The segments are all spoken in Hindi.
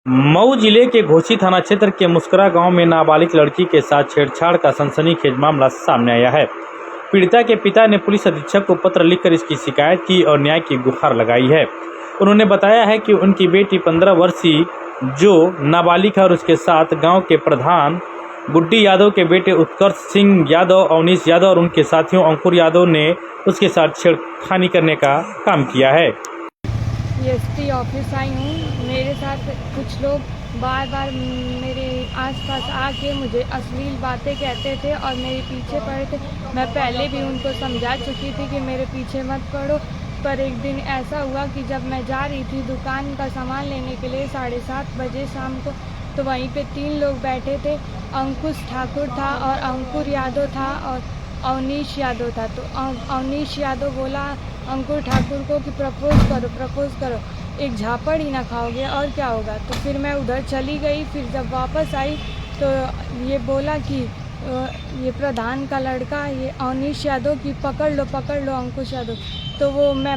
मऊ जिले के घोसी थाना क्षेत्र के मुस्करा गांव में नाबालिग लड़की के साथ छेड़छाड़ का सनसनीखेज मामला सामने आया है। पीड़िता के पिता ने पुलिस अधीक्षक को पत्र लिखकर इसकी शिकायत की और न्याय की गुहार लगाई है। उन्होंने बताया है कि उनकी बेटी 15 वर्षीय जो नाबालिग है और उसके साथ गांव के प्रधान गुड्डी यादव के बेटे उत्कर्ष सिंह यादव, अवनीश यादव और उनके साथियों अंकुर यादव ने उसके साथ छेड़खानी करने का काम किया है। एसपी ऑफिस आई हूँ। मेरे साथ कुछ लोग बार बार मेरे आसपास आके मुझे अश्लील बातें कहते थे और मेरे पीछे पड़े थे। मैं पहले भी उनको समझा चुकी थी कि मेरे पीछे मत पड़ो, पर एक दिन ऐसा हुआ कि जब मैं जा रही थी दुकान का सामान लेने के लिए 7:30 बजे शाम को, तो वहीं पे 3 लोग बैठे थे। अंकुश ठाकुर था और अंकुर यादव था और अवनीश यादव था। तो अवनीश यादव बोला अंकुर ठाकुर को कि प्रपोज करो, एक झापड़ ही ना खाओगे और क्या होगा। तो फिर मैं उधर चली गई। फिर जब वापस आई तो ये बोला कि ये प्रधान का लड़का ये अवनीश यादव की पकड़ लो अंकुश यादव। तो वो मैं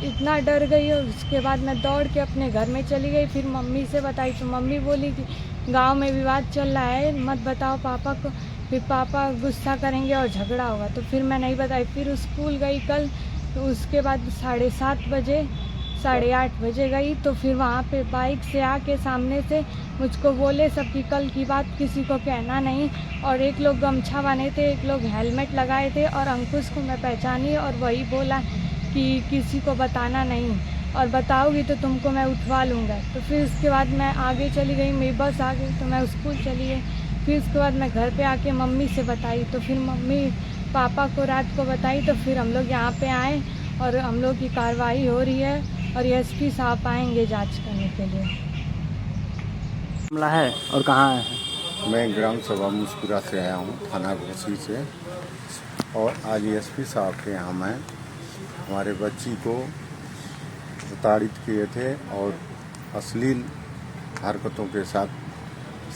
इतना डर गई और उसके बाद मैं दौड़ के अपने घर में चली गई। फिर मम्मी से बताई तो मम्मी बोली कि गांव में विवाद चल रहा है, मत बताओ पापा को, फिर पापा गुस्सा करेंगे और झगड़ा होगा। तो फिर मैं नहीं बताई। फिर स्कूल गई कल, तो उसके बाद 7:30 बजे 8:30 बजे गई तो फिर वहाँ पे बाइक से आके सामने से मुझको बोले सब कि कल की बात किसी को कहना नहीं। और एक लोग गमछा बांधे थे, एक लोग हेलमेट लगाए थे और अंकुश को मैं पहचानी और वही बोला कि किसी को बताना नहीं और बताओगी तो तुमको मैं उठवा लूँगा। तो फिर उसके बाद मैं आगे चली गई, मेरी बस आ गई तो मैं स्कूल चली गई। फिर उसके बाद मैं घर पे आके मम्मी से बताई तो फिर मम्मी पापा को रात को बताई। तो फिर हम लोग यहाँ पे आए और हम लोग की कार्रवाई हो रही है और एसपी साहब आएंगे जांच करने के लिए। मामला है और कहाँ है? मैं ग्राम सभा मुस्कुरा से आया हूँ, थाना घोसी से। और आज एसपी साहब के यहाँ मैं हमारे बच्ची को प्रताड़ित किए थे और अश्लील हरकतों के साथ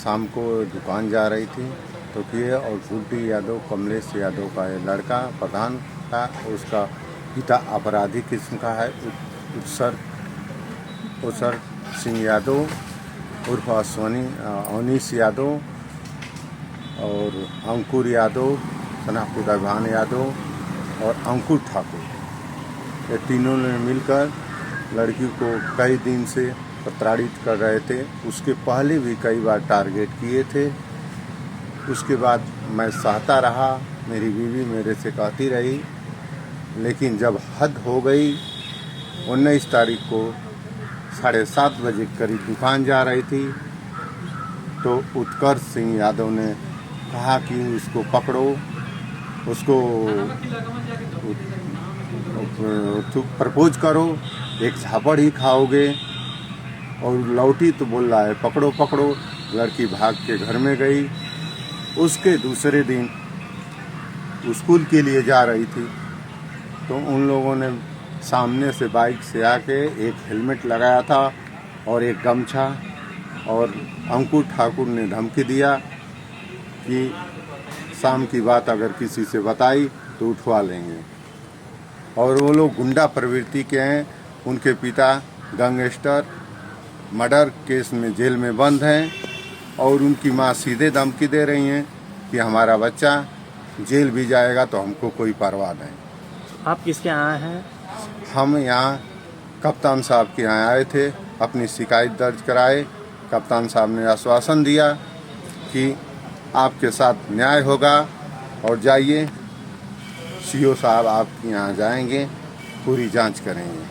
शाम को दुकान जा रही थी तो किए। और गुड्डी यादव, कमलेश यादव का ये लड़का प्रधान का, उसका पिता अपराधी किस्म का है उत्सर सिंह यादव उर्फ अवनीश यादव और अंकुर यादव, सनापुरा भान यादव और अंकुर ठाकुर, ये तीनों ने मिलकर लड़की को कई दिन से प्रताड़ित कर रहे थे। उसके पहले भी कई बार टारगेट किए थे। उसके बाद मैं सहता रहा, मेरी बीवी मेरे से कहती रही, लेकिन जब हद हो गई 19 तारीख को 7:30 बजे करीब दुकान जा रही थी तो उत्कर्ष सिंह यादव ने कहा कि उसको पकड़ो, उसको प्रपोज करो, एक झापड़ ही खाओगे। और लौटी तो बोल रहा है पकड़ो। लड़की भाग के घर में गई। उसके दूसरे दिन स्कूल के लिए जा रही थी तो उन लोगों ने सामने से बाइक से आके एक हेलमेट लगाया था और एक गमछा, और अंकुर ठाकुर ने धमकी दिया कि शाम की बात अगर किसी से बताई तो उठवा लेंगे। और वो लोग गुंडा प्रवृत्ति के हैं। उनके पिता गैंगस्टर मर्डर केस में जेल में बंद हैं और उनकी माँ सीधे धमकी दे रही हैं कि हमारा बच्चा जेल भी जाएगा तो हमको कोई परवाह नहीं। आप किसके यहाँ हैं? हम यहाँ कप्तान साहब के यहाँ आए थे, अपनी शिकायत दर्ज कराए। कप्तान साहब ने आश्वासन दिया कि आपके साथ न्याय होगा और जाइए, सीओ साहब आपके यहाँ जाएंगे, पूरी जांच करेंगे।